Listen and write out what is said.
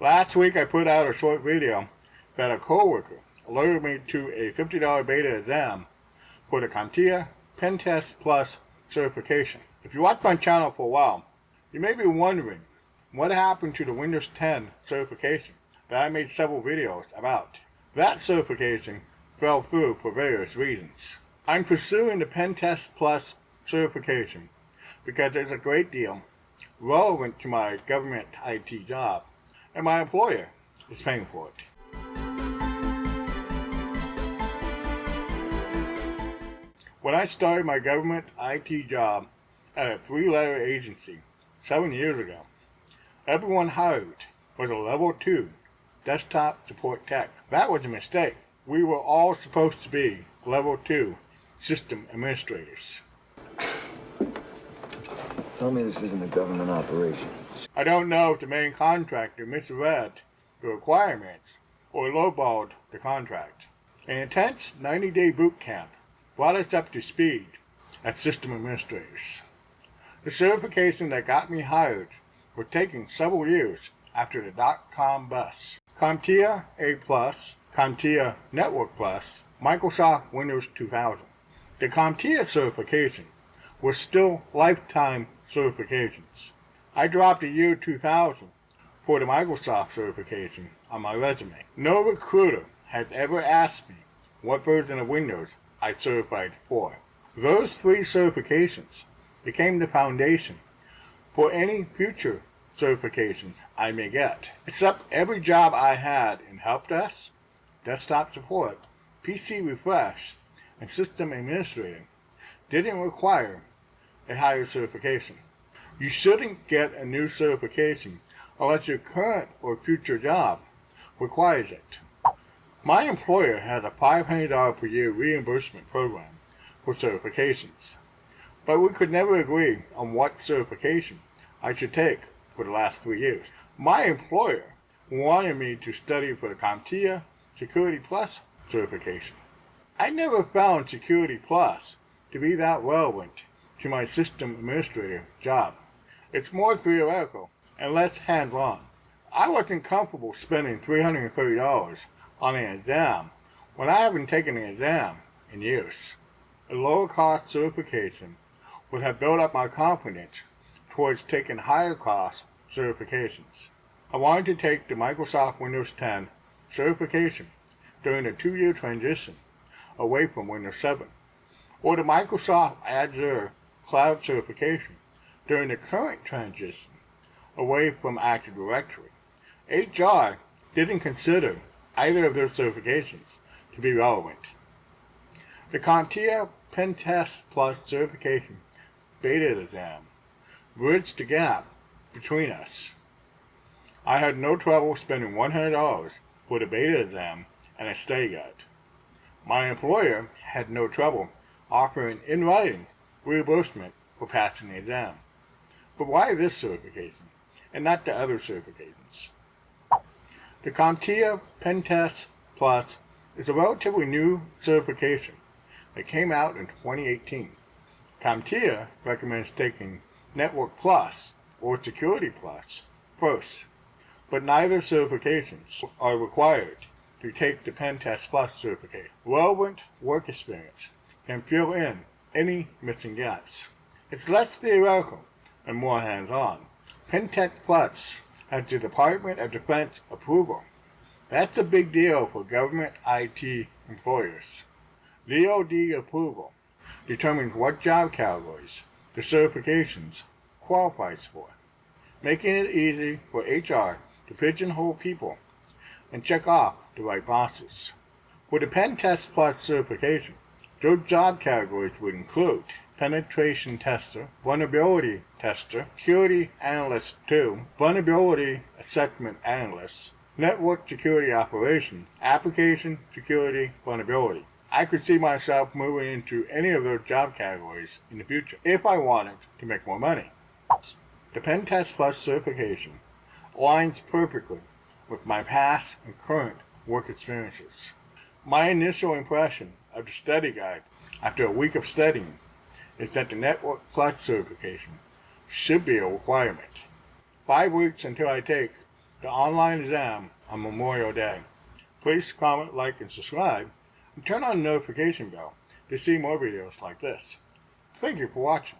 Last week I put out a short video that a coworker alerted me to a $50 beta exam for the CompTIA Pentest Plus certification. If you watch my channel for a while, you may be wondering what happened to the Windows 10 certification that I made several videos about. That certification fell through for various reasons. I'm pursuing the Pentest Plus certification because it's a great deal relevant to my government IT job, and my employer is paying for it. When I started my government IT job at a 3-letter agency 7 years ago, everyone hired was a level 2 desktop support tech. That was a mistake. We were all supposed to be level 2 system administrators. Tell me this isn't a government operation. I don't know if the main contractor misread the requirements or lowballed the contract. An intense 90-day boot camp brought us up to speed as system administrators. The certification that got me hired was taken several years after the dot-com bust. CompTIA A+, CompTIA Network Plus, Microsoft Windows 2000. The CompTIA certification was still lifetime certifications. I dropped the year 2000 for the Microsoft certification on my resume. No recruiter has ever asked me what version of Windows I certified for. Those 3 certifications became the foundation for any future certifications I may get. Except every job I had in help desk, desktop support, PC refresh, and system administrating didn't require a higher certification. You shouldn't get a new certification unless your current or future job requires it. My employer has a $500 per year reimbursement program for certifications, but we could never agree on what certification I should take for the last 3 years. My employer wanted me to study for the CompTIA Security Plus certification. I never found Security Plus to be that relevant to my system administrator job. It's more theoretical and less hands-on. I wasn't comfortable spending $330 on an exam when I haven't taken an exam in years. A lower cost certification would have built up my confidence towards taking higher cost certifications. I wanted to take the Microsoft Windows 10 certification during the 2-year transition away from Windows 7, or the Microsoft Azure Cloud certification during the current transition away from Active Directory. HR didn't consider either of those certifications to be relevant. The CompTIA Pentest Plus certification beta exam bridged the gap between us. I had no trouble spending $100 for the beta exam and a study guide. My employer had no trouble offering in writing reimbursement for passing the exam. But why this certification and not the other certifications? The CompTIA Pentest Plus is a relatively new certification that came out in 2018. CompTIA recommends taking Network Plus or Security Plus first, but neither certifications are required to take the Pentest Plus certification. Relevant work experience can fill in any missing gaps. It's less theoretical and more hands-on. Pentest Plus has the Department of Defense approval. That's a big deal for government IT employers. DoD approval determines what job categories the certifications qualifies for, making it easy for HR to pigeonhole people and check off the right boxes. For the Pentest Plus certification, those job categories would include penetration tester, vulnerability tester, security analyst 2, vulnerability assessment analyst, network security operation, application security vulnerability. I could see myself moving into any of those job categories in the future if I wanted to make more money. The Pentest Plus certification aligns perfectly with my past and current work experiences. My initial impression of the study guide after a week of studying is that the Network Plus certification should be a requirement. 5 weeks until I take the online exam on Memorial Day. Please comment, like, and subscribe, and turn on the notification bell to see more videos like this. Thank you for watching.